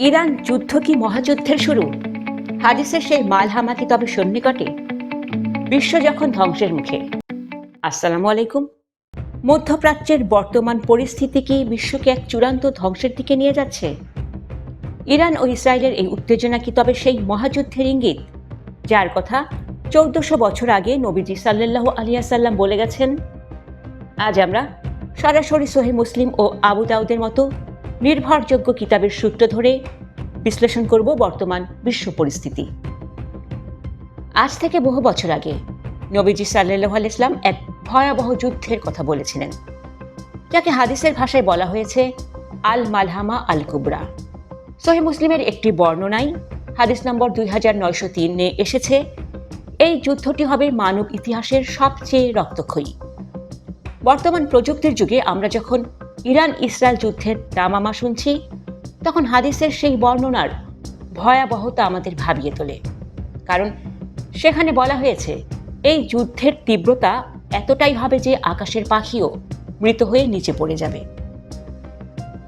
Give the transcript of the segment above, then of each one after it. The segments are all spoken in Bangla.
ইরান যুদ্ধ কি মহাযুদ্ধের শুরু? হাদিসের সেই মালহামা কি তবে সন্নিকটে? বিশ্ব যখন ধ্বংসের মুখে। আসসালামু আলাইকুম। মধ্যপ্রাচ্যের বর্তমান পরিস্থিতি কি বিশ্বকে এক চূড়ান্ত ধ্বংসের দিকে নিয়ে যাচ্ছে? ইরান ও ইসরায়েলের এই উত্তেজনা কি তবে সেই মহাযুদ্ধের ইঙ্গিত, যার কথা 1400 বছর আগে নবীজি সাল্লাল্লাহু আলাইহি সাল্লাম বলে গেছেন? আজ আমরা সরাসরি সহিহ মুসলিম ও আবু দাউদের মতো নির্ভরযোগ্য কিতাবের সূত্র ধরে বিশ্লেষণ করব বর্তমান বিশ্ব পরিস্থিতি। আজ থেকে বহু বছর আগে নবীজি সাল্লাল্লাহু আলাইহি সাল্লাম এক ভয়াবহ যুদ্ধের কথা বলেছিলেন, যাকে হাদিসের ভাষায় বলা হয়েছে আল মালহামা আল কুবরা। সহিহ মুসলিমের একটি বর্ণনায় হাদিস নম্বর 2903 এসেছে, এই যুদ্ধটি হবে মানব ইতিহাসের সবচেয়ে রক্তক্ষয়ী। বর্তমান প্রযুক্তির যুগে আমরা যখন ইরান ইসরায়েল যুদ্ধের দামামা শুনছি, তখন হাদিসের সেই বর্ণনার ভয়াবহতা আমাদের ভাবিয়ে তোলে। কারণ সেখানে বলা হয়েছে এই যুদ্ধের তীব্রতা এতটাই হবে যে আকাশের পাখিও মৃত হয়ে নিচে পড়ে যাবে।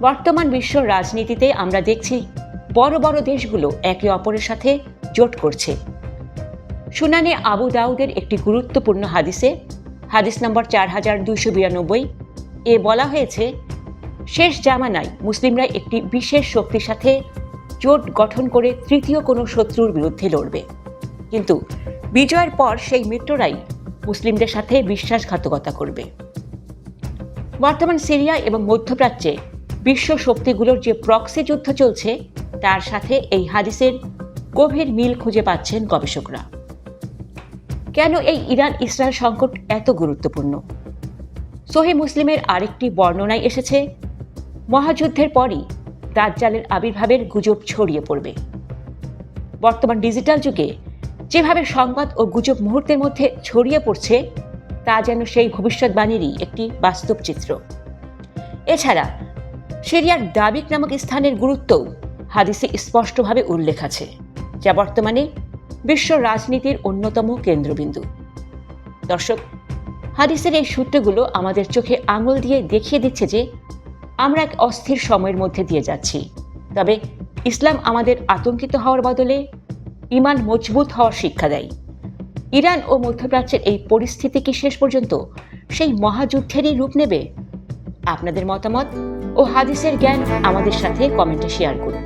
বর্তমান বিশ্ব রাজনীতিতে আমরা দেখছি বড় বড় দেশগুলো একে অপরের সাথে জোট করছে। সুনানে আবু দাউদের একটি গুরুত্বপূর্ণ হাদিসে, হাদিস নম্বর 4292 বলা হয়েছে, শেষ জামানায় মুসলিমরা একটি বিশেষ শক্তির সাথে জোট গঠন করে তৃতীয় কোনো শত্রুর বিরুদ্ধে লড়বে, কিন্তু বিজয়ের পর সেই মিত্ররাই মুসলিমদের সাথে বিশ্বাসঘাতকতা করবে। বর্তমান সিরিয়া এবং মধ্যপ্রাচ্যে বিশ্ব শক্তিগুলোর যে প্রক্সি যুদ্ধ চলছে, তার সাথে এই হাদিসের গভীর মিল খুঁজে পাচ্ছেন গবেষকরা। কেন এই ইরান ইসরায়েল সংকট এত গুরুত্বপূর্ণ? সহিহ মুসলিমের আরেকটি বর্ণনায় এসেছে, মহাযুদ্ধের পরই দাজ্জালের আবির্ভাবের গুজব ছড়িয়ে পড়বে। বর্তমান ডিজিটাল যুগে যেভাবে সংবাদ ও গুজব মুহূর্তের মধ্যে ছড়িয়ে পড়ছে, তা যেন সেই ভবিষ্যৎবাণীরই একটি বাস্তব চিত্র। এছাড়া সিরিয়ার দাবিক নামক স্থানের গুরুত্বও হাদিসে স্পষ্টভাবে উল্লেখ আছে, যা বর্তমানে বিশ্ব রাজনীতির অন্যতম কেন্দ্রবিন্দু। দর্শক, হাদিসের এই সূত্রগুলো আমাদের চোখে আঙুল দিয়ে দেখিয়ে দিচ্ছে যে আমরা এক অস্থির সময়ের মধ্যে দিয়ে যাচ্ছি। তবে ইসলাম আমাদের আতঙ্কিত হওয়ার বদলে ঈমান মজবুত হওয়ার শিক্ষা দেয়। ইরান ও মধ্যপ্রাচ্যের এই পরিস্থিতি কি শেষ পর্যন্ত সেই মহাযুদ্ধেরই রূপ নেবে? আপনাদের মতামত ও হাদিসের জ্ঞান আমাদের সাথে কমেন্টে শেয়ার করুন।